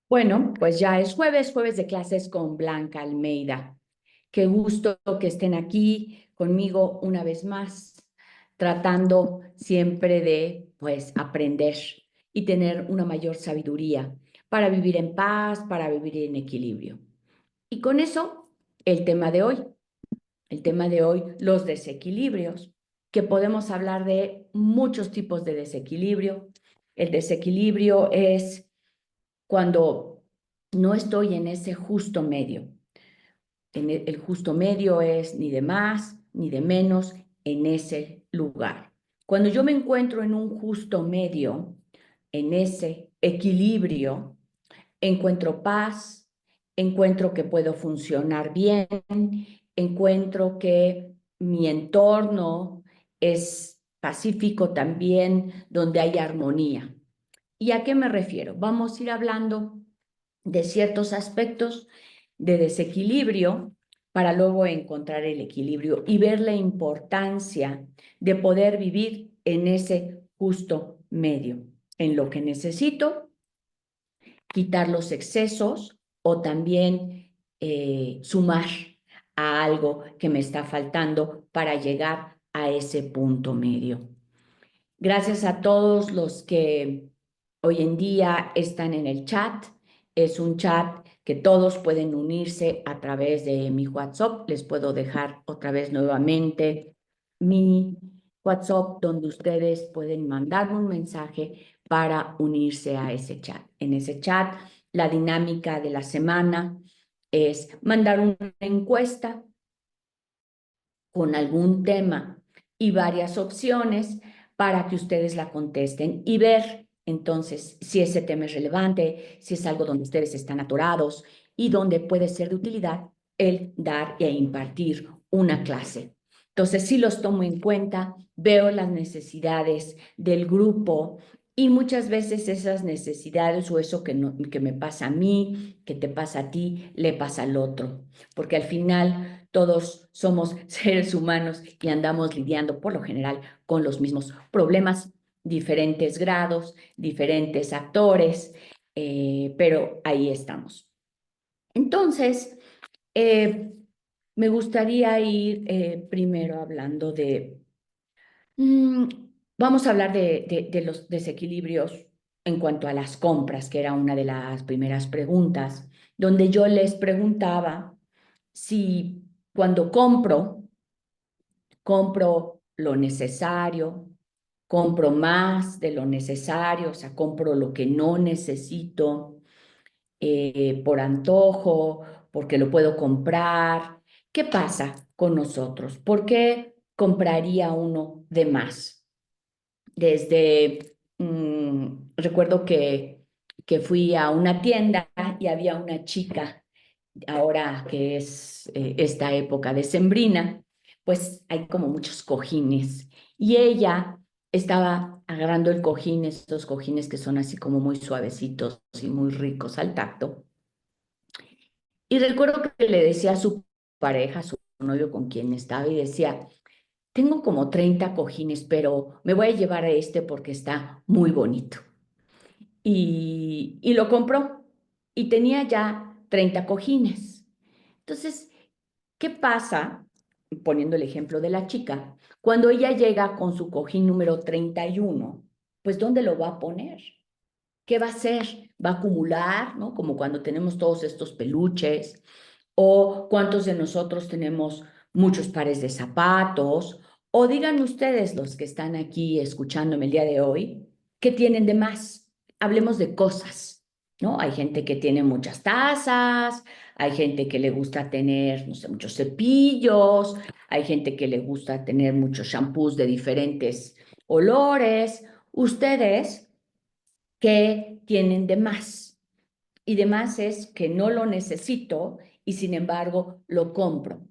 Bueno, pues ya es jueves, jueves de clases con Blanca Almeida. Qué gusto que estén aquí conmigo una vez más, tratando siempre de, pues, aprender y tener una mayor sabiduría para vivir en paz, para vivir en equilibrio. Y con eso, el tema de hoy, los desequilibrios, que podemos hablar de muchos tipos de desequilibrio. El desequilibrio es cuando no estoy en ese justo medio. El justo medio es ni de más ni de menos en ese lugar. Cuando yo me encuentro en un justo medio, en ese equilibrio, encuentro paz, encuentro que puedo funcionar bien, encuentro que mi entorno es pacífico también, donde hay armonía. ¿Y a qué me refiero? Vamos a ir hablando de ciertos aspectos de desequilibrio para luego encontrar el equilibrio y ver la importancia de poder vivir en ese justo medio, en lo que necesito, quitar los excesos o también sumar a algo que me está faltando para llegar a ese punto medio. Gracias a todos los que hoy en día están en el chat. Es un chat que todos pueden unirse a través de mi WhatsApp. Les puedo dejar otra vez nuevamente mi WhatsApp donde ustedes pueden mandarme un mensaje para unirse a ese chat. En ese chat, la dinámica de la semana es mandar una encuesta con algún tema y varias opciones para que ustedes la contesten y ver entonces si ese tema es relevante, si es algo donde ustedes están atorados y donde puede ser de utilidad el dar e impartir una clase. Entonces, sí los tomo en cuenta, veo las necesidades del grupo y muchas veces esas necesidades o eso que, no, que me pasa a mí, que te pasa a ti, le pasa al otro. Porque al final todos somos seres humanos y andamos lidiando por lo general con los mismos problemas, diferentes grados, diferentes actores, pero ahí estamos. Entonces, eh, me gustaría ir primero hablando de, mm, vamos a hablar de los desequilibrios en cuanto a las compras, que era una de las primeras preguntas, donde yo les preguntaba si cuando compro lo necesario, compro más de lo necesario, o sea, compro lo que no necesito por antojo, porque lo puedo comprar. ¿Qué pasa con nosotros? ¿Por qué compraría uno de más? Recuerdo que fui a una tienda y había una chica ahora que es esta época decembrina, pues hay como muchos cojines. Y ella estaba agarrando el cojín, estos cojines que son así como muy suavecitos y muy ricos al tacto. Y recuerdo que le decía a su pareja, a su novio con quien estaba, y decía, tengo como 30 cojines, pero me voy a llevar a este porque está muy bonito. Y lo compró y tenía ya 30 cojines. Entonces, ¿qué pasa? Poniendo el ejemplo de la chica, cuando ella llega con su cojín número 31, pues ¿dónde lo va a poner? ¿Qué va a hacer? ¿Va a acumular, no? Como cuando tenemos todos estos peluches, o cuántos de nosotros tenemos muchos pares de zapatos, o digan ustedes los que están aquí escuchándome el día de hoy, ¿qué tienen de más? Hablemos de cosas, ¿no? Hay gente que tiene muchas tazas, hay gente que le gusta tener, no sé, muchos cepillos, hay gente que le gusta tener muchos shampoos de diferentes olores. Ustedes, ¿qué tienen de más? Y de más es que no lo necesito y sin embargo lo compro.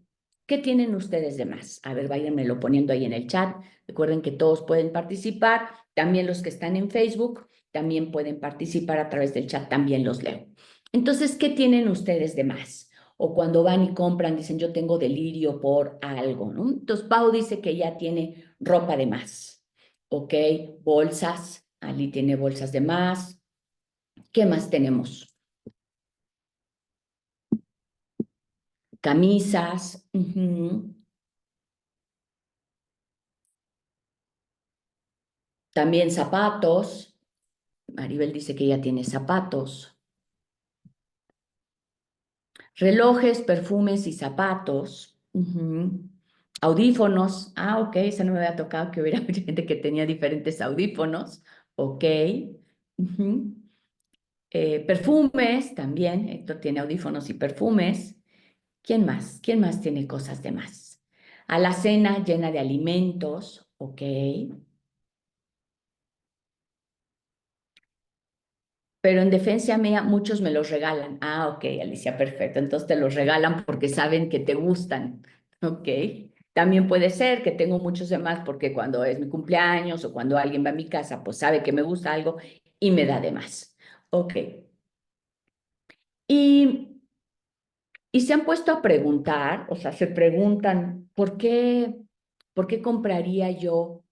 ¿Qué tienen ustedes de más? A ver, váyanmelo poniendo ahí en el chat. Recuerden que todos pueden participar, también los que están en Facebook, también pueden participar a través del chat, también los leo. Entonces, ¿qué tienen ustedes de más? O cuando van y compran, dicen, yo tengo delirio por algo, ¿no? Entonces, Pau dice que ya tiene ropa de más, ¿ok? Bolsas, Ali tiene bolsas de más. ¿Qué más tenemos? camisas, también zapatos. Maribel dice que ella tiene zapatos. Relojes, perfumes y zapatos. Audífonos. Ah, ok, eso no me había tocado que hubiera mucha gente que tenía diferentes audífonos. Ok. Ujú. Perfumes también. Héctor tiene audífonos y perfumes. ¿Quién más? ¿Quién más tiene cosas de más? Alacena llena de alimentos. Ok. Pero en defensa mía, muchos me los regalan. Ah, ok, Alicia, perfecto. Entonces te los regalan porque saben que te gustan. Ok. También puede ser que tengo muchos demás porque cuando es mi cumpleaños o cuando alguien va a mi casa, pues sabe que me gusta algo y me da de más. Ok. Y, y se han puesto a preguntar, o sea, se preguntan, por qué compraría yo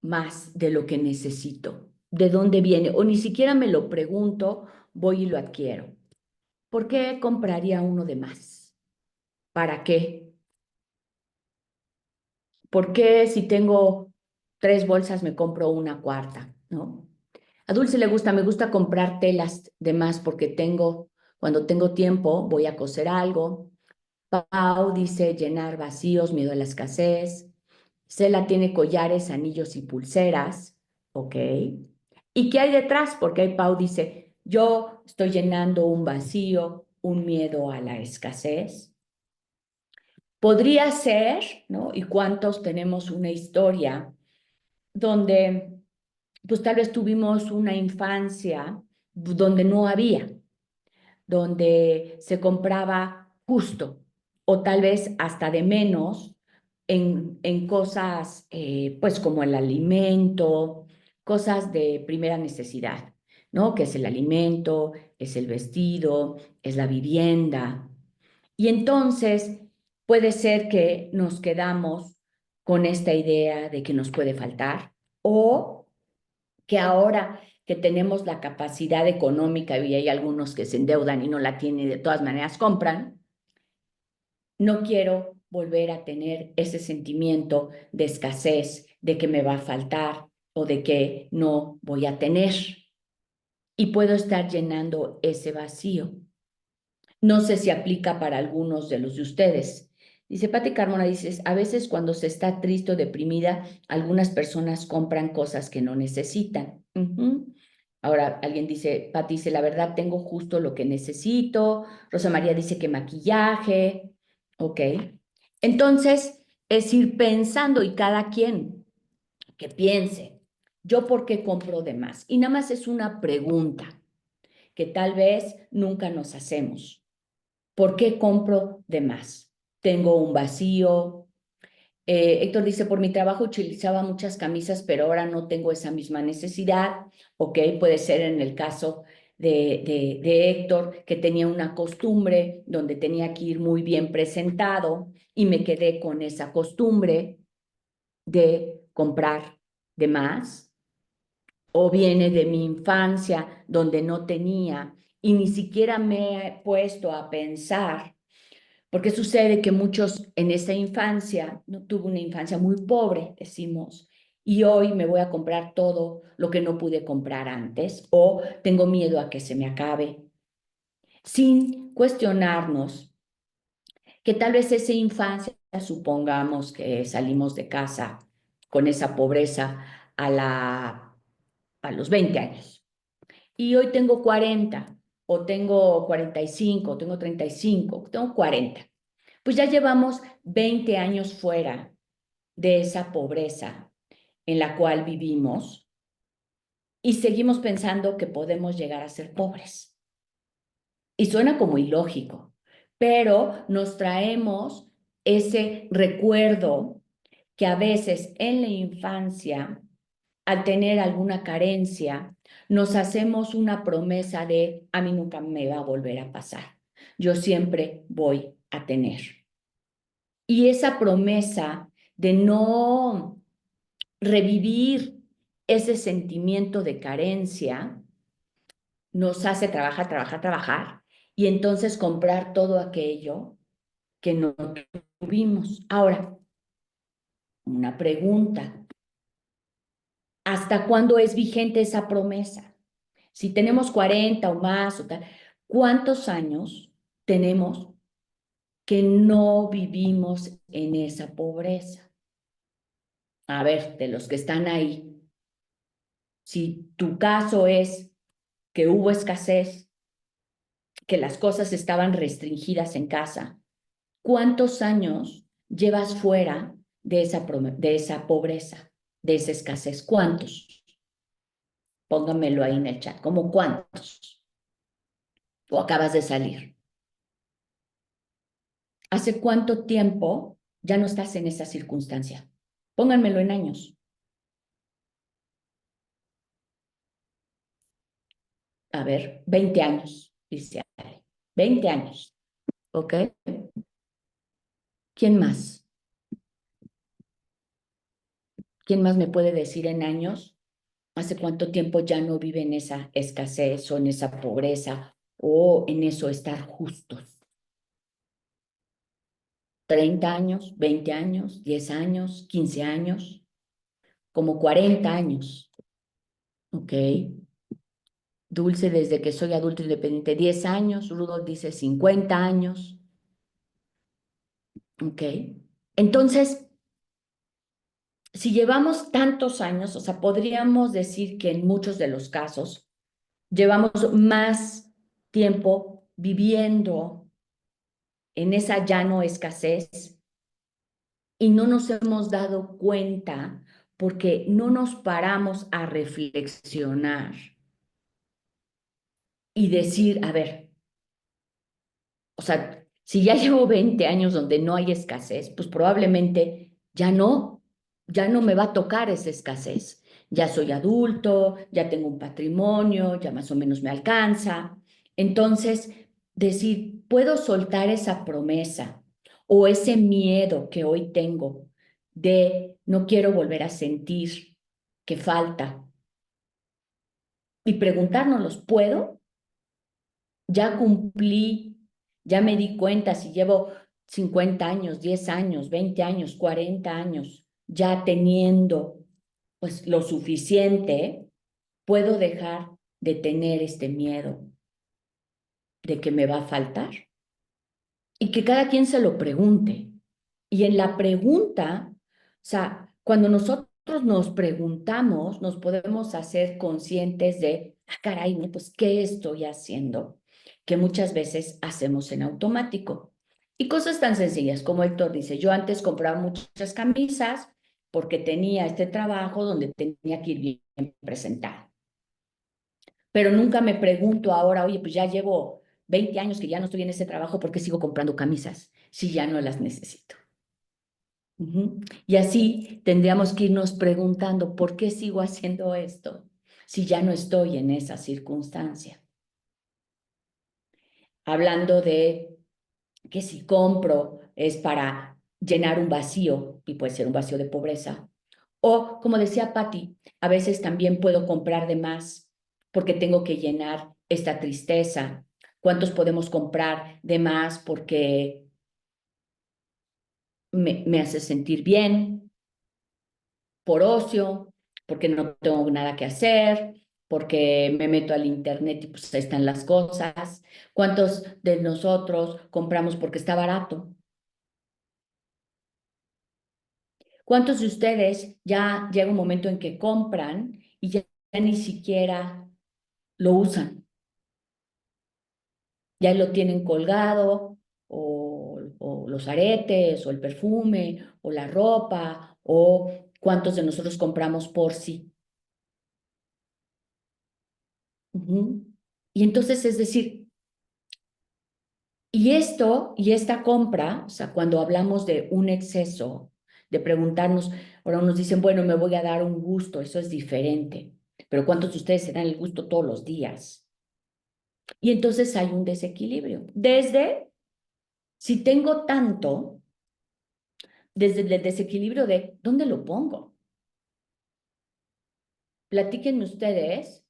más de lo que necesito? ¿De dónde viene? O ni siquiera me lo pregunto, voy y lo adquiero. ¿Por qué compraría uno de más? ¿Para qué? ¿Por qué si tengo 3 bolsas me compro una cuarta? ¿No? A Dulce le gusta, me gusta comprar telas de más porque cuando tengo tiempo, voy a coser algo. Pau dice llenar vacíos, miedo a la escasez. Cela tiene collares, anillos y pulseras. Ok. ¿Y qué hay detrás? Porque ahí Pau dice, yo estoy llenando un vacío, un miedo a la escasez. Podría ser, ¿no? ¿Y cuántos tenemos una historia donde, pues tal vez tuvimos una infancia donde no había, donde se compraba justo o tal vez hasta de menos en cosas, pues como el alimento, cosas de primera necesidad, ¿no? Que es el alimento, es el vestido, es la vivienda. Y entonces puede ser que nos quedamos con esta idea de que nos puede faltar o que ahora que tenemos la capacidad económica y hay algunos que se endeudan y no la tienen y de todas maneras compran, no quiero volver a tener ese sentimiento de escasez, de que me va a faltar o de que no voy a tener y puedo estar llenando ese vacío. No sé si aplica para algunos de los de ustedes. Dice Pati Carmona, dices, a veces cuando se está triste o deprimida, algunas personas compran cosas que no necesitan. Ahora alguien dice, Pati dice, la verdad tengo justo lo que necesito. Rosa María dice que maquillaje. Ok. Entonces, es ir pensando y cada quien que piense, ¿yo por qué compro de más? Y nada más es una pregunta que tal vez nunca nos hacemos. ¿Por qué compro de más? Tengo un vacío. Héctor dice, por mi trabajo utilizaba muchas camisas, pero ahora no tengo esa misma necesidad. Ok, puede ser en el caso de Héctor, que tenía una costumbre donde tenía que ir muy bien presentado y me quedé con esa costumbre de comprar de más. O viene de mi infancia donde no tenía y ni siquiera me he puesto a pensar. Porque sucede que muchos en esa infancia, no tuve una infancia muy pobre, decimos, y hoy me voy a comprar todo lo que no pude comprar antes o tengo miedo a que se me acabe, sin cuestionarnos que tal vez esa infancia, supongamos que salimos de casa con esa pobreza a los 20 años y hoy tengo 40 o tengo 45, o tengo 35, tengo 40. Pues ya llevamos 20 años fuera de esa pobreza en la cual vivimos y seguimos pensando que podemos llegar a ser pobres. Y suena como ilógico, pero nos traemos ese recuerdo que a veces en la infancia, al tener alguna carencia, nos hacemos una promesa de a mí nunca me va a volver a pasar. Yo siempre voy a tener. Y esa promesa de no revivir ese sentimiento de carencia nos hace trabajar, trabajar, trabajar y entonces comprar todo aquello que no tuvimos. Ahora, una pregunta. ¿Hasta cuándo es vigente esa promesa? Si tenemos 40 o más, o tal, ¿cuántos años tenemos que no vivimos en esa pobreza? A ver, de los que están ahí, si tu caso es que hubo escasez, que las cosas estaban restringidas en casa, ¿cuántos años llevas fuera de esa pobreza, de esa escasez? ¿Cuántos? Póngamelo ahí en el chat. ¿Cómo cuántos? ¿O acabas de salir? ¿Hace cuánto tiempo ya no estás en esa circunstancia? Pónganmelo en años. A ver, 20 años, dice Ale. 20 años, ¿ok? ¿Quién más? ¿Quién más me puede decir en años hace cuánto tiempo ya no vive en esa escasez o en esa pobreza o en eso estar justos? 30 años, 20 años, 10 años, 15 años, como 40 años, ¿ok? Dulce desde que soy adulto independiente, 10 años, Rudolf dice 50 años, ¿ok? Entonces, si llevamos tantos años, o sea, podríamos decir que en muchos de los casos llevamos más tiempo viviendo en esa ya no escasez y no nos hemos dado cuenta porque no nos paramos a reflexionar y decir, a ver, o sea, si ya llevo 20 años donde no hay escasez, pues probablemente ya no me va a tocar esa escasez. Ya soy adulto, ya tengo un patrimonio, ya más o menos me alcanza. Entonces, decir, puedo soltar esa promesa o ese miedo que hoy tengo de no quiero volver a sentir que falta y preguntárnoslos, ¿puedo? Ya cumplí, ya me di cuenta si llevo 50 años, 10 años, 20 años, 40 años, ya teniendo pues lo suficiente, puedo dejar de tener este miedo de que me va a faltar y que cada quien se lo pregunte. Y en la pregunta, o sea, cuando nosotros nos preguntamos, nos podemos hacer conscientes de, ah, caray, ¿no? Pues, ¿qué estoy haciendo? Que muchas veces hacemos en automático. Y cosas tan sencillas como Héctor dice, yo antes compraba muchas camisas porque tenía este trabajo donde tenía que ir bien presentado. Pero nunca me pregunto ahora, oye, pues ya llevo 20 años que ya no estoy en ese trabajo, ¿por qué sigo comprando camisas si ya no las necesito? Y así tendríamos que irnos preguntando, ¿por qué sigo haciendo esto si ya no estoy en esa circunstancia? Hablando de que si compro es para llenar un vacío, y puede ser un vacío de pobreza, o como decía Patti, a veces también puedo comprar de más porque tengo que llenar esta tristeza. ¿Cuántos podemos comprar de más porque me hace sentir bien? Por ocio, porque no tengo nada que hacer, porque me meto al internet y pues ahí están las cosas. ¿Cuántos de nosotros compramos porque está barato? ¿Cuántos de ustedes ya llega un momento en que compran y ya ni siquiera lo usan? Ya lo tienen colgado o los aretes o el perfume o la ropa o cuántos de nosotros compramos por sí. Ujú. Y entonces, es decir, y esta compra, o sea, cuando hablamos de un exceso, de preguntarnos, ahora nos dicen, bueno, me voy a dar un gusto, eso es diferente, pero ¿cuántos de ustedes se dan el gusto todos los días? Y entonces hay un desequilibrio. Si tengo tanto, desde el desequilibrio de, ¿dónde lo pongo? Platíquenme ustedes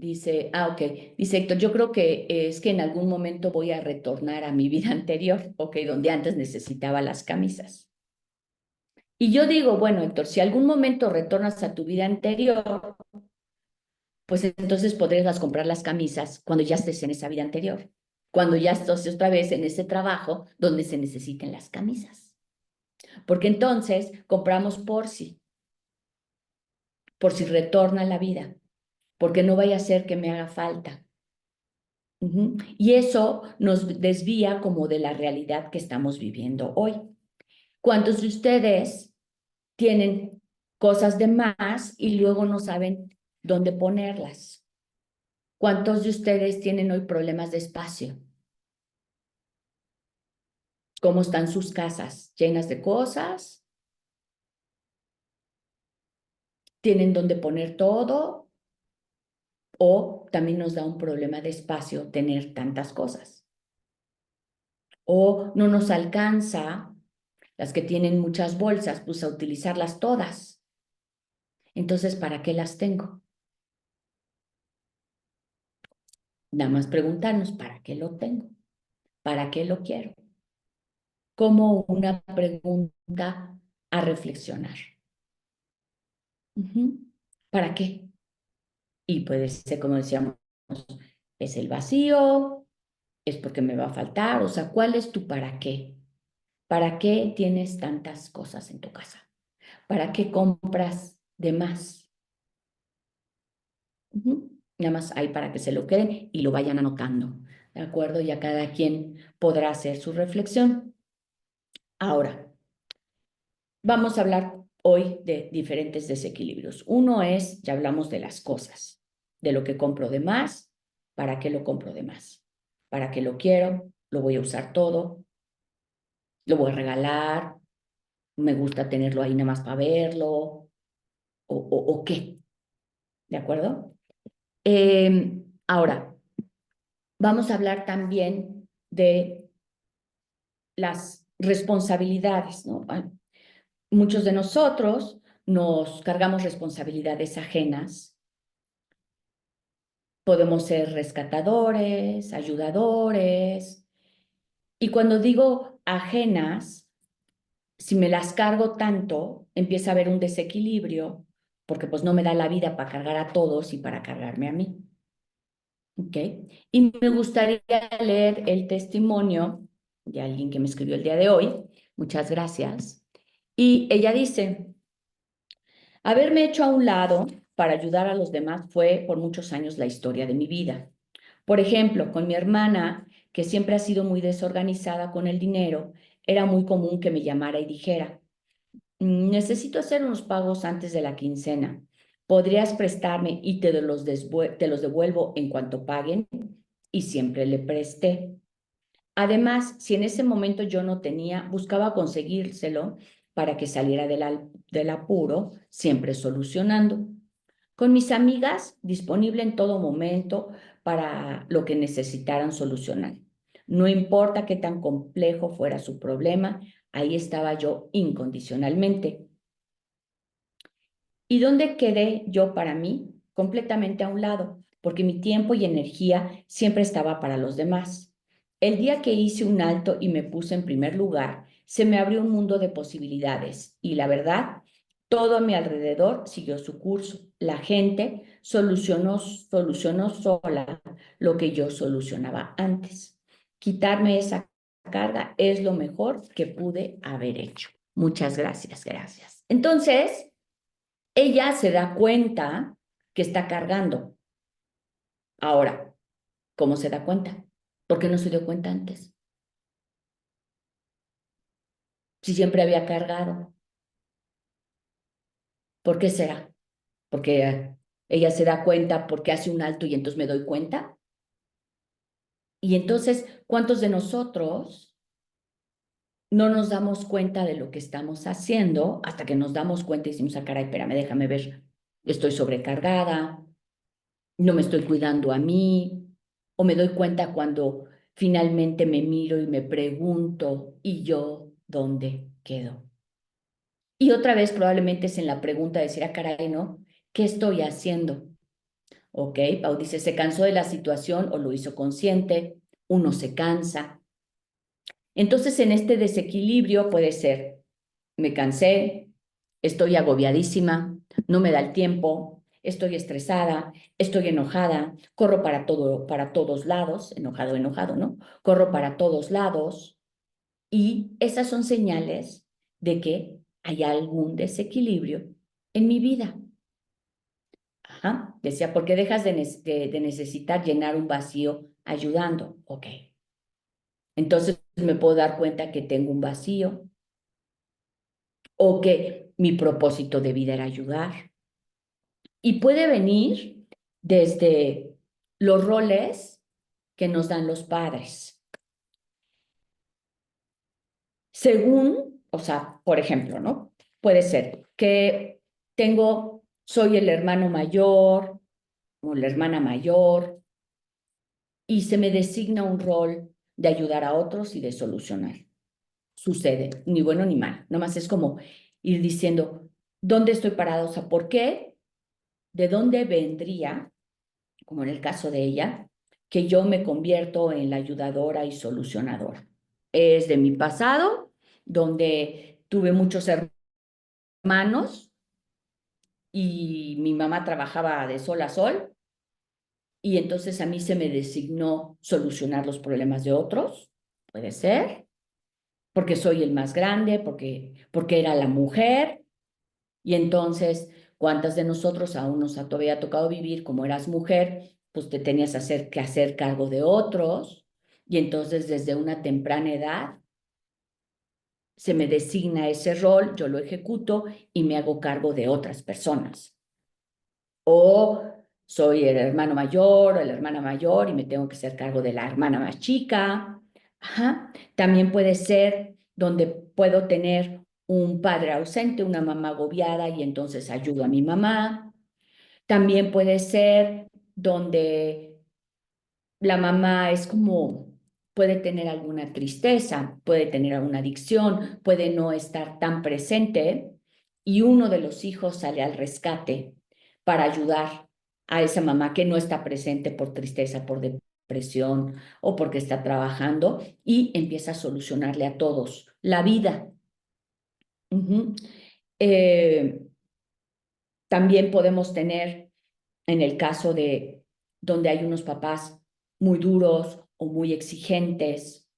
Dice, ok, dice Héctor, yo creo que es que en algún momento voy a retornar a mi vida anterior, ok, donde antes necesitaba las camisas. Y yo digo, bueno, Héctor, si algún momento retornas a tu vida anterior, pues entonces podrías comprar las camisas cuando ya estés en esa vida anterior, cuando ya estés otra vez en ese trabajo donde se necesiten las camisas. Porque entonces compramos por si retorna a la vida, porque no vaya a ser que me haga falta. Y eso nos desvía como de la realidad que estamos viviendo hoy. ¿Cuántos de ustedes tienen cosas de más y luego no saben dónde ponerlas? ¿Cuántos de ustedes tienen hoy problemas de espacio? ¿Cómo están sus casas? ¿Llenas de cosas? ¿Tienen dónde poner todo? ¿O también nos da un problema de espacio tener tantas cosas? ¿O no nos alcanza las que tienen muchas bolsas, pues a utilizarlas todas? Entonces, ¿para qué las tengo? Nada más preguntarnos, ¿para qué lo tengo? ¿Para qué lo quiero? Como una pregunta a reflexionar. ¿Para qué? Y puede ser, como decíamos, es el vacío, es porque me va a faltar, o sea, ¿cuál es tu para qué? ¿Para qué tienes tantas cosas en tu casa? ¿Para qué compras de más? Nada más hay para que se lo queden y lo vayan anotando, ¿de acuerdo? Ya cada quien podrá hacer su reflexión. Ahora, vamos a hablar hoy de diferentes desequilibrios. Uno es, ya hablamos de las cosas, de lo que compro de más, ¿para qué lo compro de más? ¿Para qué lo quiero? ¿Lo voy a usar todo? ¿Lo voy a regalar? ¿Me gusta tenerlo ahí nada más para verlo? ¿O qué? ¿De acuerdo? Ahora, vamos a hablar también de las responsabilidades, ¿no? Muchos de nosotros nos cargamos responsabilidades ajenas. Podemos ser rescatadores, ayudadores. Y cuando digo ajenas, si me las cargo tanto, empieza a haber un desequilibrio, porque pues no me da la vida para cargar a todos y para cargarme a mí. ¿Ok? Y me gustaría leer el testimonio de alguien que me escribió el día de hoy. Muchas gracias. Y ella dice, haberme hecho a un lado para ayudar a los demás fue por muchos años la historia de mi vida. Por ejemplo, con mi hermana, que siempre ha sido muy desorganizada con el dinero, era muy común que me llamara y dijera, necesito hacer unos pagos antes de la quincena. ¿Podrías prestarme y te los devuelvo en cuanto paguen? Y siempre le presté. Además, si en ese momento yo no tenía, buscaba conseguírselo para que saliera del apuro, siempre solucionando. Con mis amigas, disponible en todo momento para lo que necesitaran solucionar. No importa qué tan complejo fuera su problema, ahí estaba yo incondicionalmente. ¿Y dónde quedé yo para mí? Completamente a un lado, porque mi tiempo y energía siempre estaba para los demás. El día que hice un alto y me puse en primer lugar, se me abrió un mundo de posibilidades y la verdad, todo a mi alrededor siguió su curso. La gente solucionó sola lo que yo solucionaba antes. Quitarme esa carga es lo mejor que pude haber hecho. Muchas gracias, gracias. Entonces, ella se da cuenta que está cargando. Ahora, ¿cómo se da cuenta? ¿Por qué no se dio cuenta antes? Si siempre había cargado. ¿Por qué será? Porque ella se da cuenta porque hace un alto y entonces me doy cuenta. Y entonces, ¿cuántos de nosotros no nos damos cuenta de lo que estamos haciendo hasta que nos damos cuenta y decimos, ah, caray, espérame, déjame ver, estoy sobrecargada, no me estoy cuidando a mí, o me doy cuenta cuando finalmente me miro y me pregunto, ¿y yo dónde quedo? Y otra vez probablemente es en la pregunta de decir, ah, caray, ¿no? ¿Qué estoy haciendo? ¿ok? Pau dice, se cansó de la situación o lo hizo consciente, uno se cansa. Entonces, en este desequilibrio puede ser, me cansé, estoy agobiadísima, no me da el tiempo, estoy estresada, estoy enojada, corro para todo, para todos lados, enojado, enojado, ¿no? Corro para todos lados y esas son señales de que hay algún desequilibrio en mi vida. Ajá. Decía, ¿por qué dejas de necesitar llenar un vacío ayudando? Ok. Entonces me puedo dar cuenta que tengo un vacío o que mi propósito de vida era ayudar. Y puede venir desde los roles que nos dan los padres. Según, o sea, por ejemplo, ¿no? Puede ser que soy el hermano mayor o la hermana mayor y se me designa un rol de ayudar a otros y de solucionar. Sucede, ni bueno ni mal, nomás es como ir diciendo, ¿dónde estoy parado? O sea, ¿por qué? ¿De dónde vendría, como en el caso de ella, que yo me convierto en la ayudadora y solucionadora? Es de mi pasado, donde tuve muchos hermanos y mi mamá trabajaba de sol a sol y entonces a mí se me designó solucionar los problemas de otros, puede ser, porque soy el más grande, porque era la mujer, y entonces, ¿cuántas de nosotros aún nos ha todavía tocado vivir como eras mujer? Pues te tenías que hacer cargo de otros, y entonces desde una temprana edad se me designa ese rol, yo lo ejecuto y me hago cargo de otras personas. O soy el hermano mayor o la hermana mayor y me tengo que hacer cargo de la hermana más chica. Ajá. También puede ser donde puedo tener un padre ausente, una mamá agobiada y entonces ayudo a mi mamá. También puede ser donde la mamá es como, puede tener alguna tristeza, puede tener alguna adicción, puede no estar tan presente y uno de los hijos sale al rescate para ayudar a esa mamá que no está presente por tristeza, por depresión o porque está trabajando y empieza a solucionarle a todos la vida. Ujú. Eh, También podemos tener, en el caso de donde hay unos papás muy duros o muy exigentes,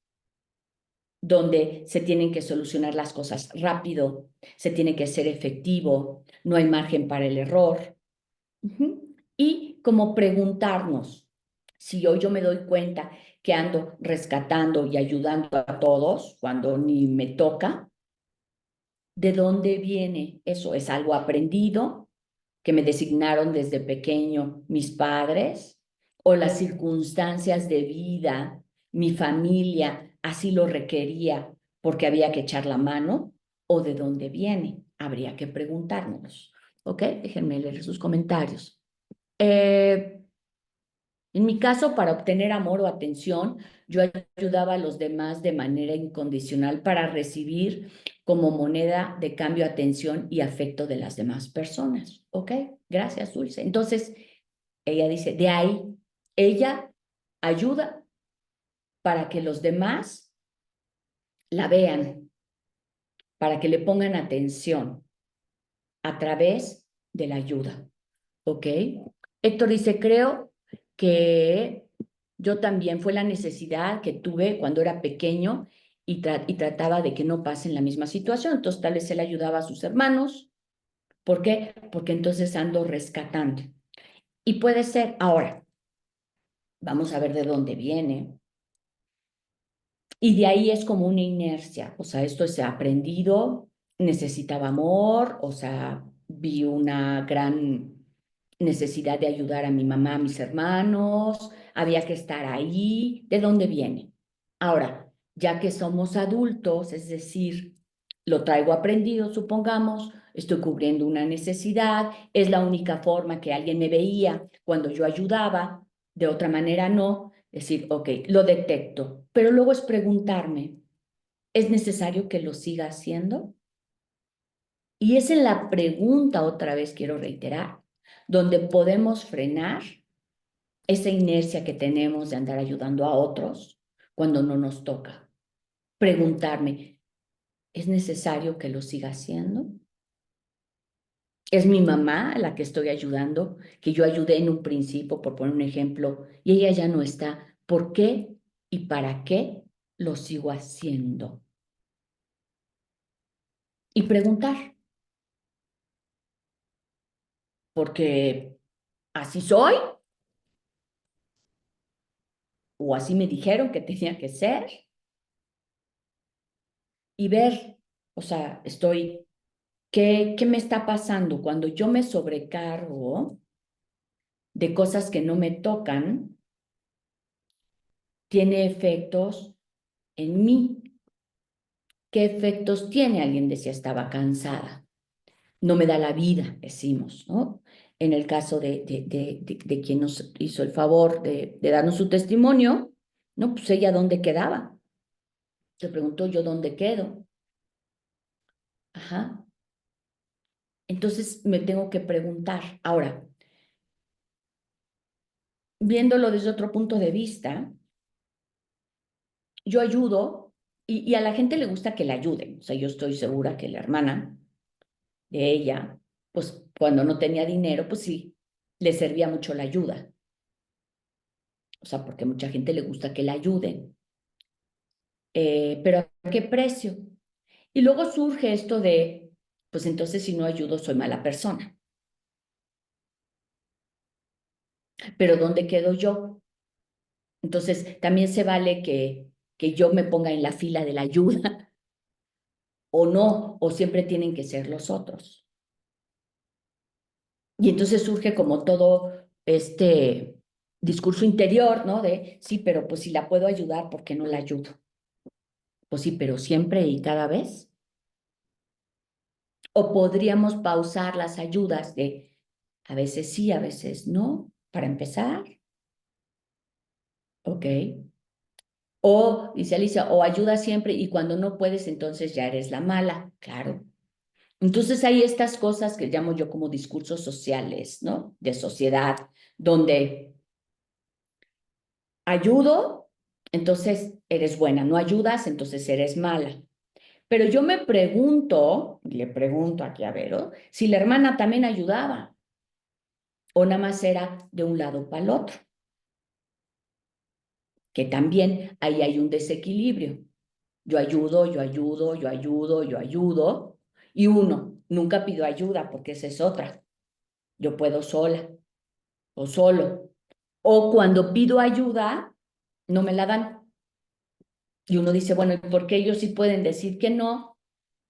donde se tienen que solucionar las cosas rápido, se tiene que ser efectivo, no hay margen para el error. Ujú. Y como preguntarnos, si hoy yo me doy cuenta que ando rescatando y ayudando a todos cuando ni me toca, ¿de dónde viene eso? ¿Es algo aprendido que me designaron desde pequeño mis padres? ¿O las circunstancias de vida, mi familia así lo requería porque había que echar la mano? ¿O de dónde viene? Habría que preguntárnoslos. ¿Ok? Déjenme leer sus comentarios. Eh, en mi caso, para obtener amor o atención, yo ayudaba a los demás de manera incondicional para recibir como moneda de cambio atención y afecto de las demás personas. ¿Ok? Gracias, Dulce. Entonces, ella dice, de ahí, ella ayuda para que los demás la vean, para que le pongan atención a través de la ayuda. ¿Ok? Héctor dice, creo que yo también fue la necesidad que tuve cuando era pequeño y trataba de que no pasen la misma situación. Entonces, tal vez él ayudaba a sus hermanos. ¿Por qué? Porque entonces ando rescatando. Y puede ser, ahora, vamos a ver de dónde viene. Y de ahí es como una inercia. O sea, esto se ha aprendido, necesitaba amor, o sea, vi una gran necesidad de ayudar a mi mamá, a mis hermanos, había que estar ahí. ¿De dónde viene? Ahora, ya que somos adultos, es decir, lo traigo aprendido, supongamos, estoy cubriendo una necesidad, es la única forma que alguien me veía cuando yo ayudaba, de otra manera no, decir, ok, lo detecto, pero luego es preguntarme, ¿es necesario que lo siga haciendo? Y es en la pregunta, otra vez quiero reiterar, donde podemos frenar esa inercia que tenemos de andar ayudando a otros cuando no nos toca. Preguntarme, ¿es necesario que lo siga haciendo? ¿Es mi mamá la que estoy ayudando, que yo ayudé en un principio, por poner un ejemplo, y ella ya no está? ¿Por qué y para qué lo sigo haciendo? Y preguntar, porque así soy o así me dijeron que tenía que ser, y ver, o sea, ¿qué me está pasando cuando yo me sobrecargo de cosas que no me tocan? Tiene efectos en mí. ¿Qué efectos tiene? Alguien decía, estaba cansada, no me da la vida, decimos, ¿no? En el caso de quien nos hizo el favor de darnos su testimonio, ¿no? Pues ella, ¿dónde quedaba? Se preguntó, ¿yo dónde quedo? Ajá. Entonces me tengo que preguntar. Ahora, viéndolo desde otro punto de vista, yo ayudo y a la gente le gusta que la ayuden. O sea, yo estoy segura que la hermana de ella, pues cuando no tenía dinero, pues sí, le servía mucho la ayuda. O sea, porque a mucha gente le gusta que la ayuden. Pero ¿a qué precio? Y luego surge esto de, pues entonces si no ayudo soy mala persona. Pero ¿dónde quedo yo? Entonces también se vale que yo me ponga en la fila de la ayuda o no, o siempre tienen que ser los otros. Y entonces surge como todo este discurso interior, ¿no? De, sí, pero pues si la puedo ayudar, ¿por qué no la ayudo? Pues sí, pero siempre y cada vez. O podríamos pausar las ayudas de a veces sí, a veces no, para empezar, ¿ok? O, dice Alicia, o ayuda siempre y cuando no puedes, entonces ya eres la mala, claro. Entonces hay estas cosas que llamo yo como discursos sociales, ¿no? De sociedad, donde ayudo, entonces eres buena, no ayudas, entonces eres mala. Pero yo me pregunto, le pregunto aquí a Vero, si la hermana también ayudaba o nada más era de un lado para el otro, que también ahí hay un desequilibrio. Yo ayudo, yo ayudo, yo ayudo, yo ayudo, y uno nunca pido ayuda porque esa es otra. Yo puedo sola o solo. O cuando pido ayuda, no me la dan. Y uno dice, bueno, ¿y por qué ellos sí pueden decir que no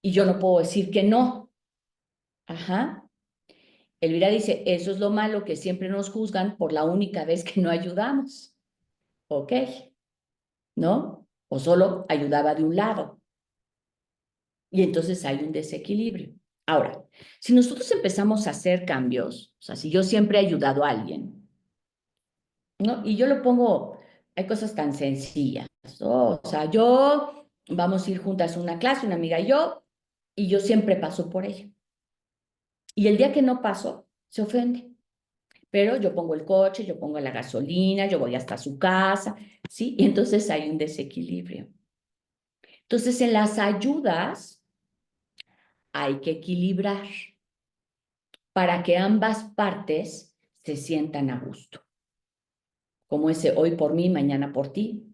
y yo no puedo decir que no? Ajá. Elvira dice, eso es lo malo que siempre nos juzgan por la única vez que no ayudamos. ¿Ok? ¿No? O solo ayudaba de un lado. Y entonces hay un desequilibrio. Ahora, si nosotros empezamos a hacer cambios, o sea, si yo siempre he ayudado a alguien, ¿no? Y yo lo pongo, hay cosas tan sencillas, ¿no? O sea, vamos a ir juntas a una clase, una amiga y yo siempre paso por ella. Y el día que no paso, se ofende. Pero yo pongo el coche, yo pongo la gasolina, yo voy hasta su casa, ¿sí? Y entonces hay un desequilibrio. Entonces, en las ayudas hay que equilibrar para que ambas partes se sientan a gusto. Como ese hoy por mí, mañana por ti,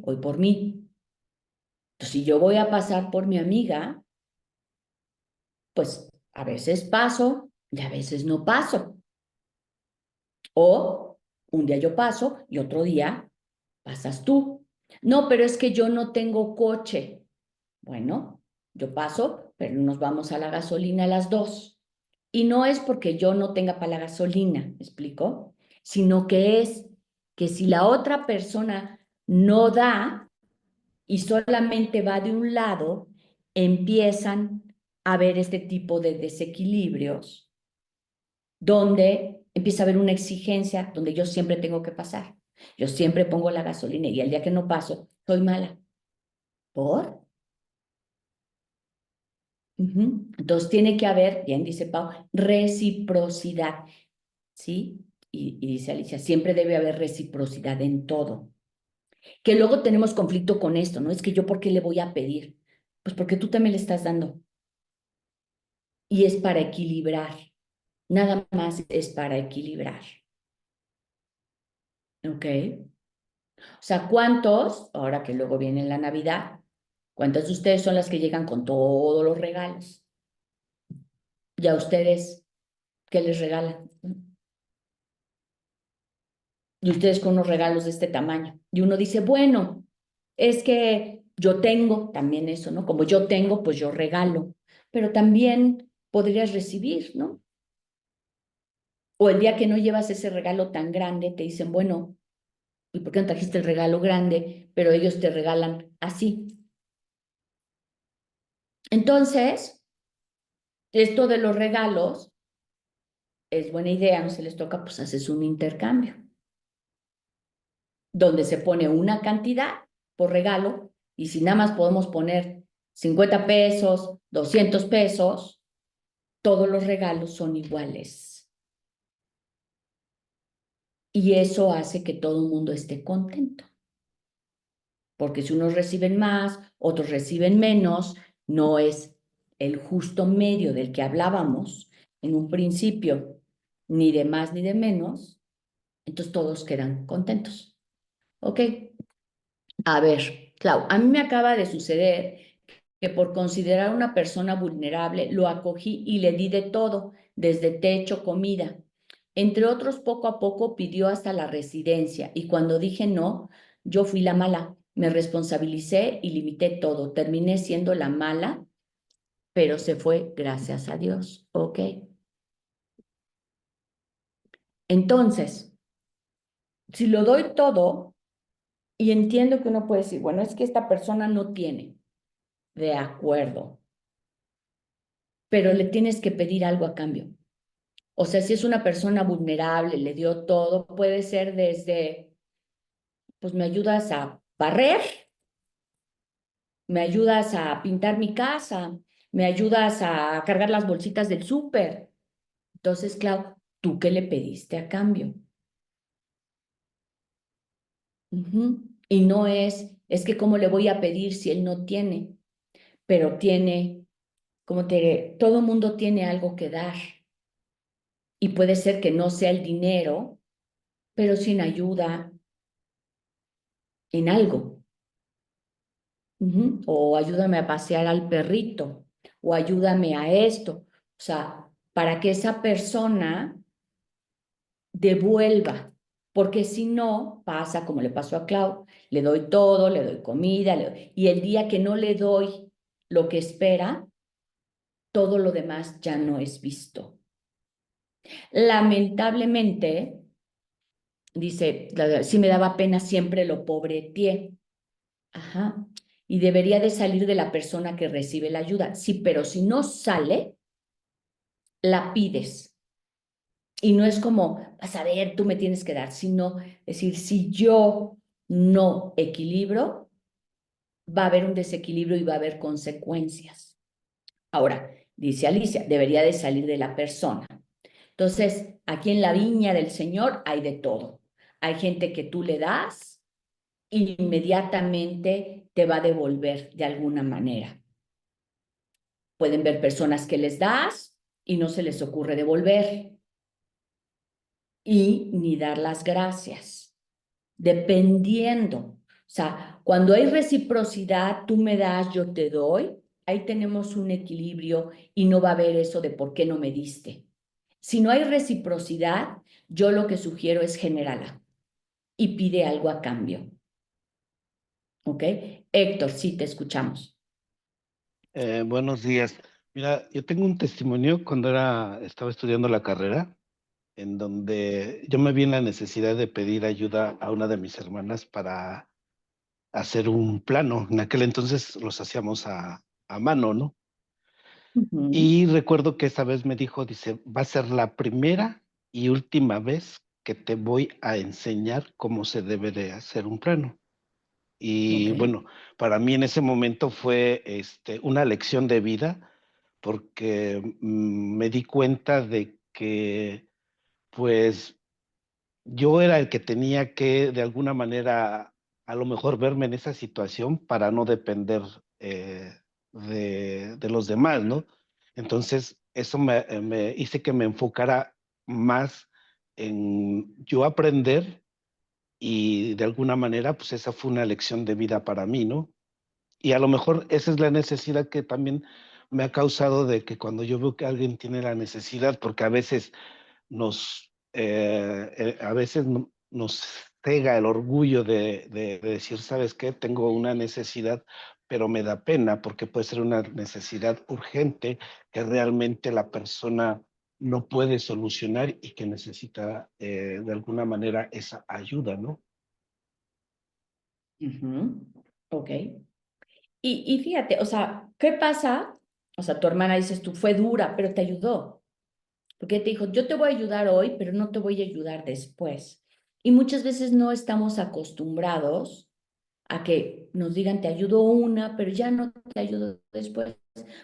hoy por mí. Entonces, si yo voy a pasar por mi amiga, pues a veces paso y a veces no paso. O un día yo paso y otro día pasas tú. No, pero es que yo no tengo coche. Bueno, yo paso, pero nos vamos a la gasolina las dos. Y no es porque yo no tenga para la gasolina, ¿me explico? Sino que es que si la otra persona no da y solamente va de un lado, empiezan a haber este tipo de desequilibrios donde empieza a haber una exigencia donde yo siempre tengo que pasar. Yo siempre pongo la gasolina y el día que no paso, soy mala. ¿Por? Entonces tiene que haber, bien dice Pau, reciprocidad, ¿sí? y dice Alicia, siempre debe haber reciprocidad en todo. Que luego tenemos conflicto con esto, ¿no? Es que yo, ¿por qué le voy a pedir? Pues porque tú también le estás dando. Y es para equilibrar. Nada más es para equilibrar. ¿Ok? O sea, ¿cuántos, ahora que luego viene la Navidad, cuántas de ustedes son las que llegan con todos los regalos? ¿Y a ustedes qué les regalan? Y ustedes con unos regalos de este tamaño. Y uno dice, bueno, es que yo tengo también eso, ¿no? Como yo tengo, pues yo regalo. Pero también podrías recibir, ¿no? O el día que no llevas ese regalo tan grande, te dicen, bueno, ¿y por qué no trajiste el regalo grande? Pero ellos te regalan así. Entonces, esto de los regalos es buena idea, no se les toca, pues haces un intercambio, donde se pone una cantidad por regalo y si nada más podemos poner 50 pesos, 200 pesos, todos los regalos son iguales. Y eso hace que todo el mundo esté contento. Porque si unos reciben más, otros reciben menos, no es el justo medio del que hablábamos en un principio, ni de más ni de menos, entonces todos quedan contentos. ¿Ok? A ver, Clau, a mí me acaba de suceder que por considerar una persona vulnerable lo acogí y le di de todo, desde techo, comida. Entre otros, poco a poco pidió hasta la residencia y cuando dije no, yo fui la mala. Me responsabilicé y limité todo. Terminé siendo la mala, pero se fue gracias a Dios. ¿Ok? Entonces, si lo doy todo y entiendo que uno puede decir, bueno, es que esta persona no tiene, de acuerdo, pero le tienes que pedir algo a cambio. O sea, si es una persona vulnerable, le dio todo, puede ser desde, pues me ayudas a barrer, me ayudas a pintar mi casa, me ayudas a cargar las bolsitas del súper. Entonces, Clau, ¿tú qué le pediste a cambio? Ujú. Y no es que cómo le voy a pedir si él no tiene, pero tiene, como te diré, todo mundo tiene algo que dar. Y puede ser que no sea el dinero, pero sin ayuda en algo. O ayúdame a pasear al perrito, o ayúdame a esto. O sea, para que esa persona devuelva, porque si no, pasa como le pasó a Clau, le doy todo, le doy comida, y el día que no le doy lo que espera, todo lo demás ya no es visto. Lamentablemente, dice, sí me daba pena siempre lo pobreteé. Ajá. Y debería de salir de la persona que recibe la ayuda. Sí, pero si no sale, la pides. Y no es como, vas a ver, tú me tienes que dar, sino decir, si yo no equilibro, va a haber un desequilibrio y va a haber consecuencias. Ahora, dice Alicia, debería de salir de la persona. Entonces, aquí en la viña del Señor hay de todo. Hay gente que tú le das y inmediatamente te va a devolver de alguna manera. Pueden ver personas que les das y no se les ocurre devolver y ni dar las gracias, dependiendo. O sea, cuando hay reciprocidad, tú me das, yo te doy, ahí tenemos un equilibrio y no va a haber eso de por qué no me diste. Si no hay reciprocidad, yo lo que sugiero es generala y pide algo a cambio. ¿Ok? Héctor, sí, te escuchamos. Buenos días. Mira, yo tengo un testimonio cuando estaba estudiando la carrera, en donde yo me vi en la necesidad de pedir ayuda a una de mis hermanas para hacer un plano. En aquel entonces los hacíamos a mano, ¿no? Ujú. Y recuerdo que esa vez me dijo, dice, va a ser la primera y última vez que te voy a enseñar cómo se debe de hacer un plano. Y Ok. bueno, para mí en ese momento fue una lección de vida porque me di cuenta de que, pues, yo era el que tenía que, de alguna manera, a lo mejor verme en esa situación para no depender eh, de los demás, ¿no? Entonces, eso me hice que me enfocara más en yo aprender y de alguna manera, pues esa fue una lección de vida para mí, ¿no? Y a lo mejor esa es la necesidad que también me ha causado de que cuando yo veo que alguien tiene la necesidad, porque a veces a veces nos cega el orgullo de decir, ¿sabes qué? Tengo una necesidad, pero me da pena porque puede ser una necesidad urgente que realmente la persona no puede solucionar y que necesita de alguna manera esa ayuda, ¿no? Ujú. Ok. Y fíjate, o sea, ¿qué pasa? O sea, tu hermana dices tú, fue dura, pero te ayudó. Porque te dijo, yo te voy a ayudar hoy, pero no te voy a ayudar después. Y muchas veces no estamos acostumbrados a que nos digan, te ayudo una, pero ya no te ayudo después,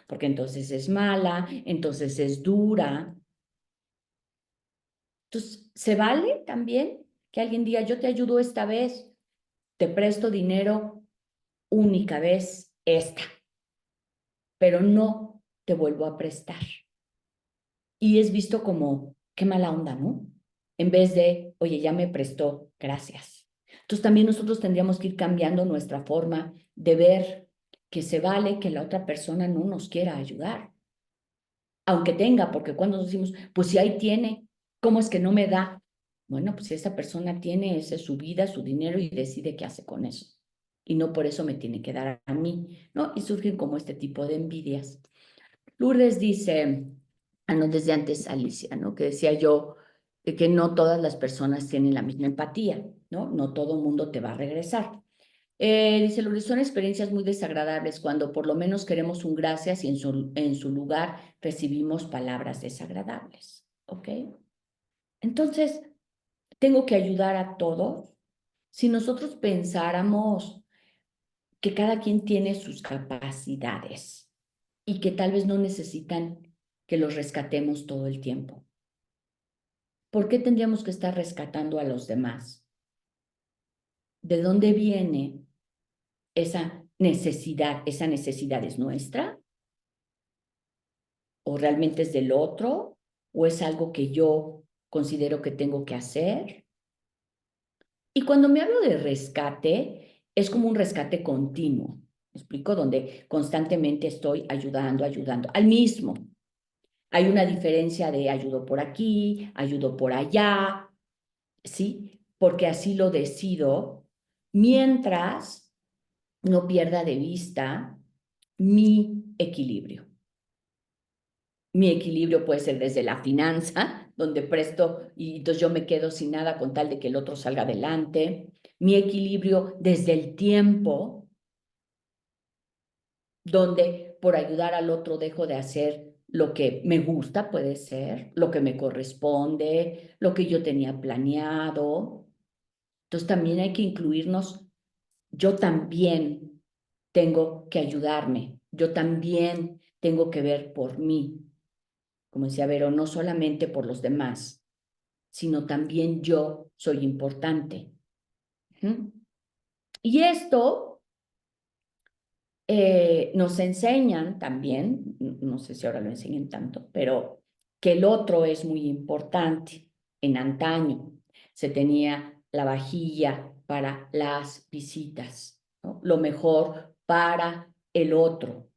porque entonces es mala, entonces es dura. Entonces, ¿se vale también que alguien diga, yo te ayudo esta vez, te presto dinero única vez esta, pero no te vuelvo a prestar? Y es visto como, qué mala onda, ¿no? En vez de, oye, ya me prestó, gracias. Entonces también nosotros tendríamos que ir cambiando nuestra forma de ver que se vale que la otra persona no nos quiera ayudar, aunque tenga, porque cuando nos decimos, pues si ahí tiene, ¿cómo es que no me da? Bueno, pues si esa persona tiene, esa es su vida, su dinero y decide qué hace con eso. Y no por eso me tiene que dar a mí, ¿no? Y surgen como este tipo de envidias. Lourdes dice, no, desde antes Alicia, ¿no? Que decía yo que no todas las personas tienen la misma empatía, ¿no? No todo el mundo te va a regresar. Dice Lourdes, son experiencias muy desagradables cuando por lo menos queremos un gracias y en su lugar recibimos palabras desagradables, ¿ok? Entonces, tengo que ayudar a todos. Si nosotros pensáramos que cada quien tiene sus capacidades y que tal vez no necesitan que los rescatemos todo el tiempo. ¿Por qué tendríamos que estar rescatando a los demás? ¿De dónde viene esa necesidad? ¿Esa necesidad es nuestra? ¿O realmente es del otro? ¿O es algo que yo considero que tengo que hacer? Y cuando me hablo de rescate, es como un rescate continuo, ¿me explico? Donde constantemente estoy ayudando, ayudando al mismo. Hay una diferencia de ayudo por aquí, ayudo por allá, ¿sí? Porque así lo decido, mientras no pierda de vista mi equilibrio. Mi equilibrio puede ser desde la finanza, donde presto y entonces yo me quedo sin nada con tal de que el otro salga adelante. Mi equilibrio desde el tiempo, donde por ayudar al otro dejo de hacer lo que me gusta, puede ser, lo que me corresponde, lo que yo tenía planeado. Entonces también hay que incluirnos. Yo también tengo que ayudarme, yo también tengo que ver por mí, como decía Vero, no solamente por los demás, sino también yo soy importante. ¿Mm? Y esto nos enseñan también, no sé si ahora lo enseñan tanto, pero que el otro es muy importante. En antaño se tenía la vajilla para las visitas, ¿no? Lo mejor para el otro.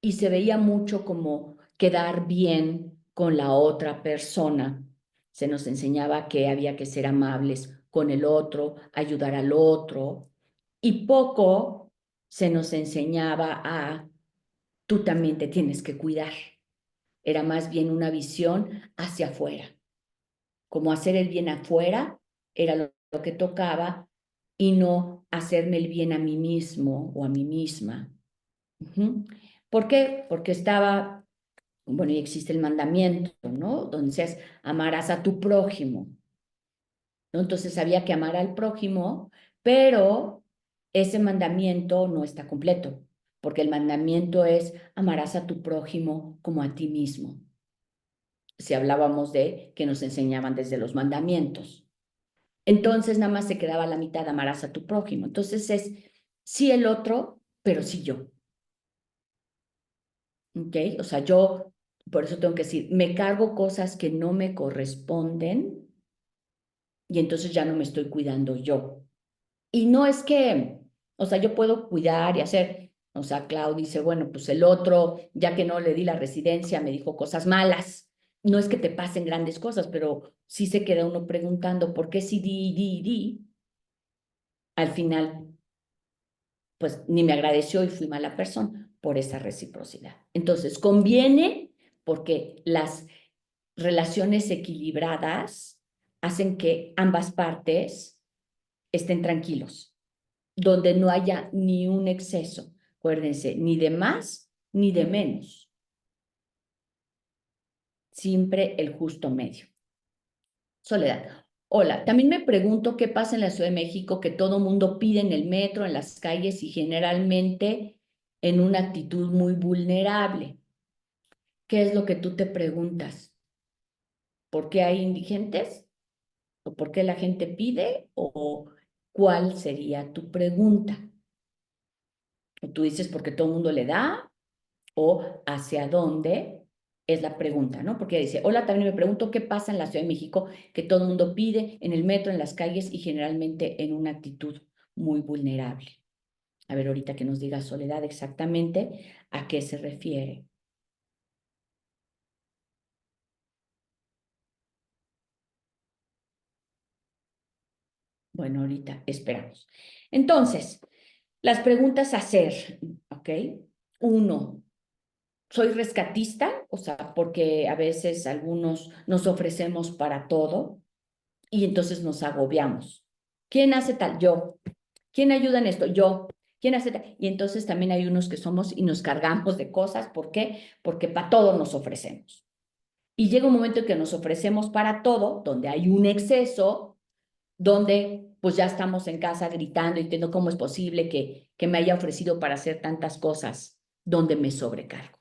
Y se veía mucho como quedar bien con la otra persona. Se nos enseñaba que había que ser amables con el otro, ayudar al otro, y poco se nos enseñaba a, tú también te tienes que cuidar. Era más bien una visión hacia afuera, como hacer el bien afuera era lo que tocaba y no hacerme el bien a mí mismo o a mí misma. Ujú. ¿Por qué? Porque estaba, bueno, y existe el mandamiento, ¿no? Donde dices, amarás a tu prójimo, ¿no? Entonces había que amar al prójimo, pero ese mandamiento no está completo, porque el mandamiento es amarás a tu prójimo como a ti mismo. Si hablábamos de que nos enseñaban desde los mandamientos. entonces nada más se quedaba la mitad, amarás a tu prójimo. Entonces es sí el otro, pero sí yo. ¿Ok? O sea, yo, por eso tengo que decir, me cargo cosas que no me corresponden y entonces ya no me estoy cuidando yo. Y no es que, o sea, yo puedo cuidar y hacer, o sea, Clau dice, bueno, pues el otro, ya que no le di la residencia, me dijo cosas malas. No es que te pasen grandes cosas, pero sí se queda uno preguntando, ¿por qué si di? Al final, pues ni me agradeció y fui mala persona por esa reciprocidad. Entonces, conviene porque las relaciones equilibradas hacen que ambas partes estén tranquilos, donde no haya ni un exceso. Acuérdense, ni de más ni de menos. Siempre el justo medio. Soledad. Hola, también me pregunto qué pasa en la Ciudad de México, que todo mundo pide en el metro, en las calles y generalmente en una actitud muy vulnerable. ¿Qué es lo que tú te preguntas? ¿Por qué hay indigentes? ¿O por qué la gente pide? ¿O cuál sería tu pregunta? ¿O tú dices porque todo el mundo le da? ¿O hacia dónde? Es la pregunta, ¿no? Porque dice, hola, también me pregunto qué pasa en la Ciudad de México, que todo el mundo pide en el metro, en las calles y generalmente en una actitud muy vulnerable. A ver, ahorita que nos diga Soledad exactamente a qué se refiere. Bueno, ahorita esperamos. Entonces, las preguntas a hacer, ¿ok? Uno, ¿soy rescatista? O sea, porque a veces algunos nos ofrecemos para todo y entonces nos agobiamos. ¿Quién hace tal? Yo. ¿Quién ayuda en esto? Yo. ¿Quién hace tal? Y entonces también hay unos que somos y nos cargamos de cosas. ¿Por qué? Porque para todo nos ofrecemos. Y llega un momento en que nos ofrecemos para todo, donde hay un exceso, donde pues ya estamos en casa gritando y entiendo cómo es posible que me haya ofrecido para hacer tantas cosas, donde me sobrecargo.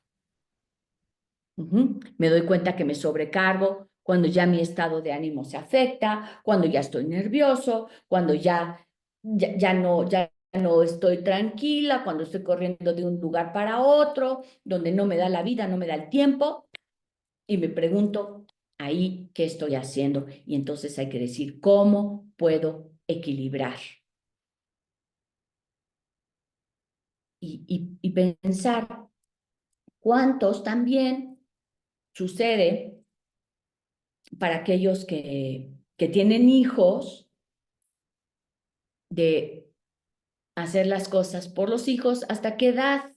Me doy cuenta que me sobrecargo cuando ya mi estado de ánimo se afecta, cuando ya estoy nervioso, cuando ya no estoy tranquila, cuando estoy corriendo de un lugar para otro, donde no me da la vida, no me da el tiempo, y me pregunto ahí qué estoy haciendo. Y entonces hay que decir, ¿cómo puedo equilibrar? Y pensar cuántos también sucede para aquellos que tienen hijos de hacer las cosas por los hijos, ¿hasta qué edad?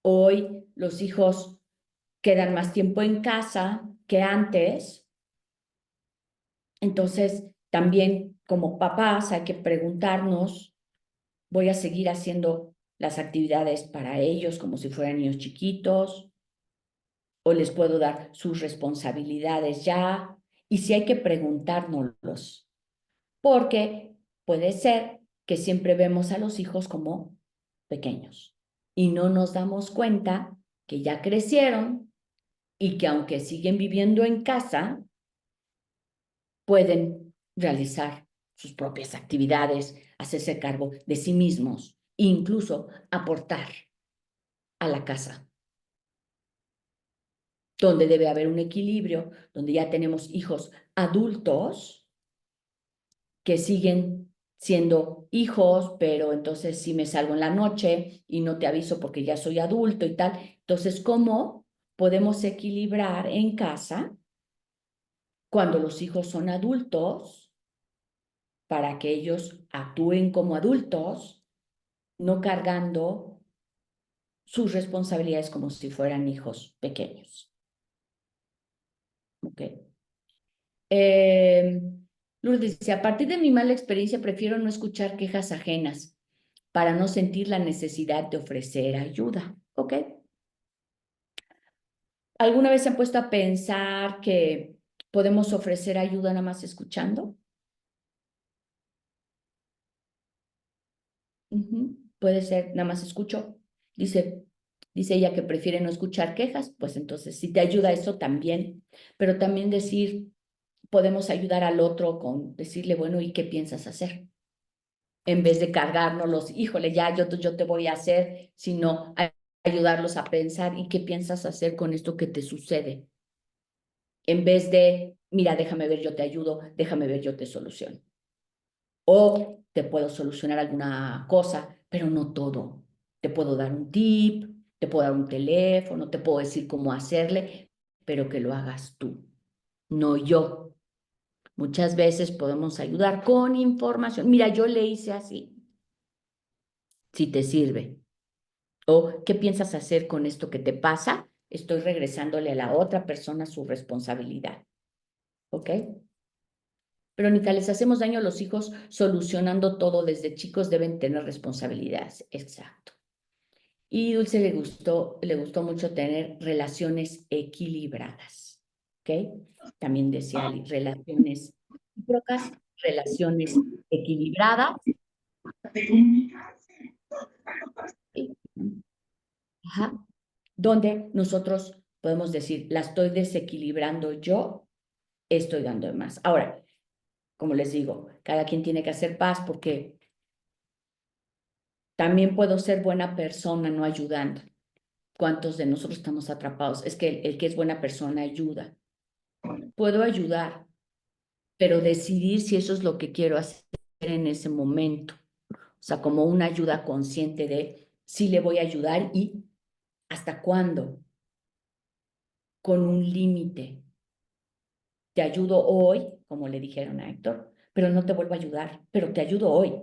Hoy los hijos quedan más tiempo en casa que antes, entonces también como papás hay que preguntarnos, ¿voy a seguir haciendo las actividades para ellos como si fueran niños chiquitos? ¿O les puedo dar sus responsabilidades ya? Y si hay que preguntárnoslos, porque puede ser que siempre vemos a los hijos como pequeños y no nos damos cuenta que ya crecieron y que aunque siguen viviendo en casa, pueden realizar sus propias actividades, hacerse cargo de sí mismos, incluso aportar a la casa, donde debe haber un equilibrio, donde ya tenemos hijos adultos que siguen siendo hijos, pero entonces sí me salgo en la noche y no te aviso porque ya soy adulto y tal. Entonces, ¿cómo podemos equilibrar en casa cuando los hijos son adultos para que ellos actúen como adultos, no cargando sus responsabilidades como si fueran hijos pequeños? ¿Ok? Eh, Lourdes dice, a partir de mi mala experiencia prefiero no escuchar quejas ajenas para no sentir la necesidad de ofrecer ayuda. ¿Ok? ¿Alguna vez se han puesto a pensar que podemos ofrecer ayuda nada más escuchando? Puede ser, nada más escucho. Dice Dice ella que prefiere no escuchar quejas, pues entonces si te ayuda eso también, pero también decir, podemos ayudar al otro con decirle, bueno, ¿y qué piensas hacer? En vez de cargárnoslos, híjole, ya yo te voy a hacer, sino ayudarlos a pensar, ¿y qué piensas hacer con esto que te sucede? En vez de, mira, déjame ver, yo te ayudo, déjame ver, yo te soluciono. O te puedo solucionar alguna cosa, pero no todo. Te puedo dar un tip, te puedo dar un teléfono, te puedo decir cómo hacerle, pero que lo hagas tú, no yo. Muchas veces podemos ayudar con información. Mira, yo le hice así, si te sirve. O, ¿qué piensas hacer con esto que te pasa? Estoy regresándole a la otra persona su responsabilidad. ¿Ok? Pero ni que les hacemos daño a los hijos solucionando todo desde chicos, deben tener responsabilidades. Exacto. Y Dulce le gustó mucho tener relaciones equilibradas. ¿Ok? También decía relaciones recíprocas, relaciones equilibradas. ¿Sí? Ajá. Donde nosotros podemos decir, la estoy desequilibrando yo, estoy dando de más. Ahora, como les digo, cada quien tiene que hacer paz porque también puedo ser buena persona no ayudando. ¿Cuántos de nosotros estamos atrapados? Es que el que es buena persona ayuda. Puedo ayudar, pero decidir si eso es lo que quiero hacer en ese momento. O sea, como una ayuda consciente de si le voy a ayudar y hasta cuándo, con un límite. Te ayudo hoy, como le dijeron a Héctor, pero no te vuelvo a ayudar, pero te ayudo hoy.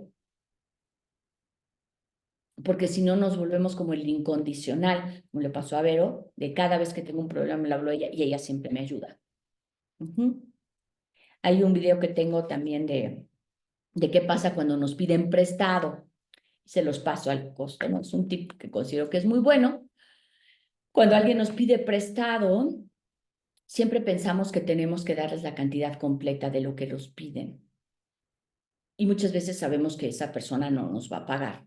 Porque si no nos volvemos como el incondicional, como le pasó a Vero, de cada vez que tengo un problema me la hablo ella y ella siempre me ayuda. Hay un video que tengo también de qué pasa cuando nos piden prestado. Se los paso al costo, ¿no? Es un tip que considero que es muy bueno. Cuando alguien nos pide prestado, siempre pensamos que tenemos que darles la cantidad completa de lo que nos piden. Y muchas veces sabemos que esa persona no nos va a pagar.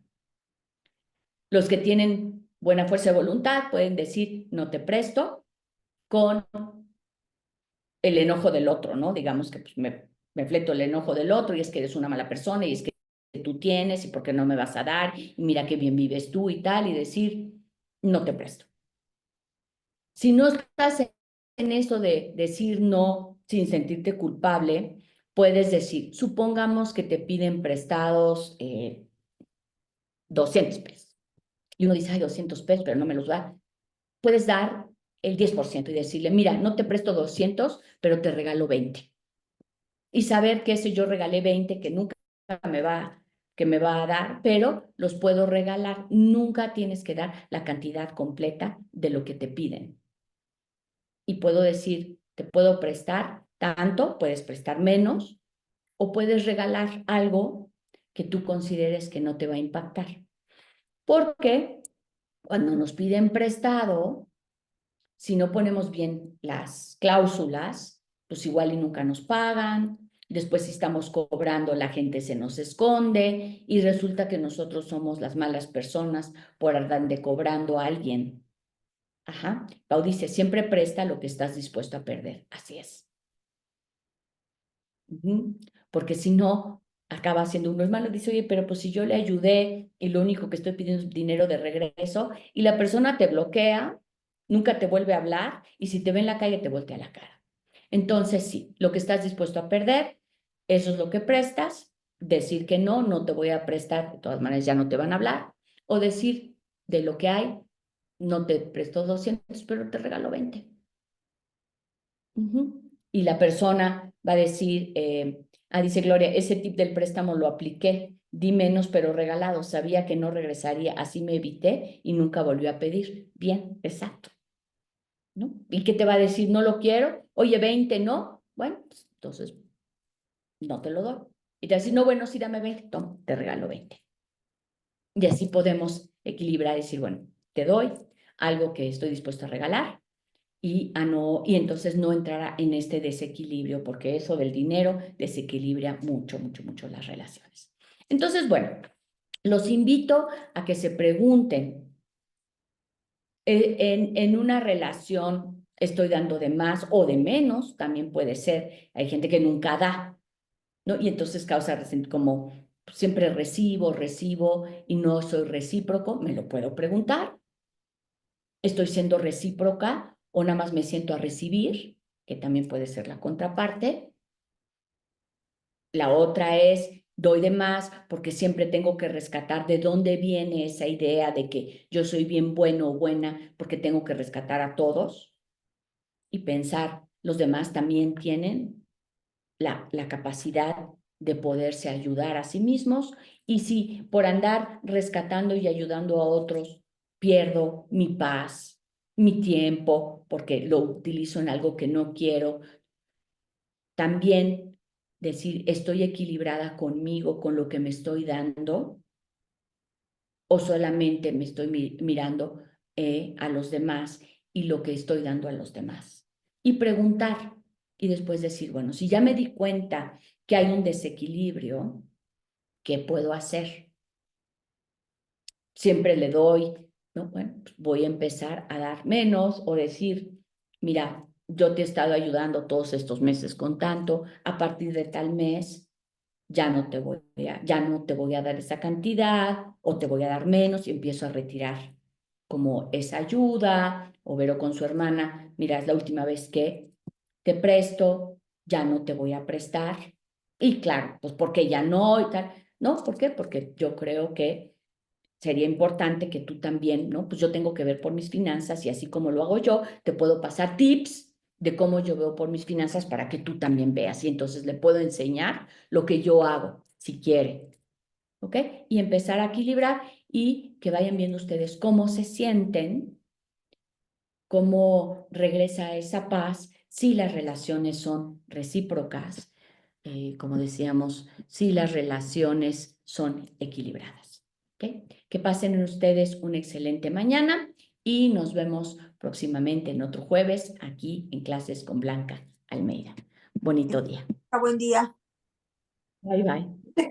Los que tienen buena fuerza de voluntad pueden decir, no te presto, con el enojo del otro, ¿no? Digamos que pues, me fleto el enojo del otro y es que eres una mala persona y es que tú tienes y por qué no me vas a dar y mira qué bien vives tú y tal y decir, no te presto. Si no estás en eso de decir no sin sentirte culpable, puedes decir, supongamos que te piden prestados 200 pesos. Y uno dice, ay, 200 pesos, pero no me los da. Puedes dar el 10% y decirle, mira, no te presto 200, pero te regalo 20. Y saber que ese yo regalé 20, que nunca me va a dar, pero los puedo regalar. Nunca tienes que dar la cantidad completa de lo que te piden. Y puedo decir, te puedo prestar tanto, puedes prestar menos, o puedes regalar algo que tú consideres que no te va a impactar. Porque cuando nos piden prestado, si no ponemos bien las cláusulas, pues igual y nunca nos pagan. Después si estamos cobrando, la gente se nos esconde y resulta que nosotros somos las malas personas por andar de cobrando a alguien. Ajá. Pau dice, siempre presta lo que estás dispuesto a perder. Así es. Porque si no, acaba siendo uno es malo. Dice, oye, pero pues si yo le ayudé y lo único que estoy pidiendo es dinero de regreso y la persona te bloquea, nunca te vuelve a hablar y si te ve en la calle te voltea la cara. Entonces, sí, lo que estás dispuesto a perder, eso es lo que prestas. Decir que no, no te voy a prestar, de todas maneras ya no te van a hablar. O decir, de lo que hay, no te presto 200, pero te regalo 20. Y la persona va a decir, dice Gloria, ese tip del préstamo lo apliqué, di menos pero regalado, sabía que no regresaría, así me evité y nunca volvió a pedir. Bien, exacto, ¿no? ¿Y qué te va a decir? No lo quiero, oye, 20, ¿no? Bueno, pues, entonces no te lo doy. Y te va a decir, no, bueno, sí, dame 20, toma, te regalo 20. Y así podemos equilibrar y decir, bueno, te doy algo que estoy dispuesto a regalar y entonces no entrará en este desequilibrio, porque eso del dinero desequilibra mucho, mucho, mucho las relaciones. Entonces, bueno, los invito a que se pregunten, En una relación estoy dando de más o de menos, también puede ser. Hay gente que nunca da, ¿no? Y entonces causa como siempre recibo y no soy recíproco, me lo puedo preguntar. ¿Estoy siendo recíproca o nada más me siento a recibir? Que también puede ser la contraparte. La otra es, doy de más porque siempre tengo que rescatar de dónde viene esa idea de que yo soy bien bueno o buena porque tengo que rescatar a todos y pensar, los demás también tienen la capacidad de poderse ayudar a sí mismos, y si por andar rescatando y ayudando a otros pierdo mi paz, mi tiempo, porque lo utilizo en algo que no quiero, también decir, estoy equilibrada conmigo, con lo que me estoy dando, o solamente me estoy mirando a los demás y lo que estoy dando a los demás. Y preguntar y después decir, bueno, si ya me di cuenta que hay un desequilibrio, ¿qué puedo hacer? Siempre le doy, ¿no? Bueno, pues voy a empezar a dar menos o decir, mira, yo te he estado ayudando todos estos meses con tanto, a partir de tal mes ya no te voy a dar esa cantidad o te voy a dar menos y empiezo a retirar como esa ayuda, o Vero con su hermana, mira, es la última vez que te presto, ya no te voy a prestar. Y claro, pues porque ya no y tal. No, ¿por qué? Porque yo creo que sería importante que tú también, ¿no? Pues yo tengo que ver por mis finanzas y así como lo hago yo, te puedo pasar tips de cómo yo veo por mis finanzas para que tú también veas y entonces le puedo enseñar lo que yo hago, si quiere, ¿ok? Y empezar a equilibrar y que vayan viendo ustedes cómo se sienten, cómo regresa esa paz si las relaciones son recíprocas, como decíamos, si las relaciones son equilibradas. ¿Okay? Que pasen en ustedes una excelente mañana y nos vemos próximamente en otro jueves aquí en Clases con Blanca Almeida. Bonito día. Buen día. Bye bye.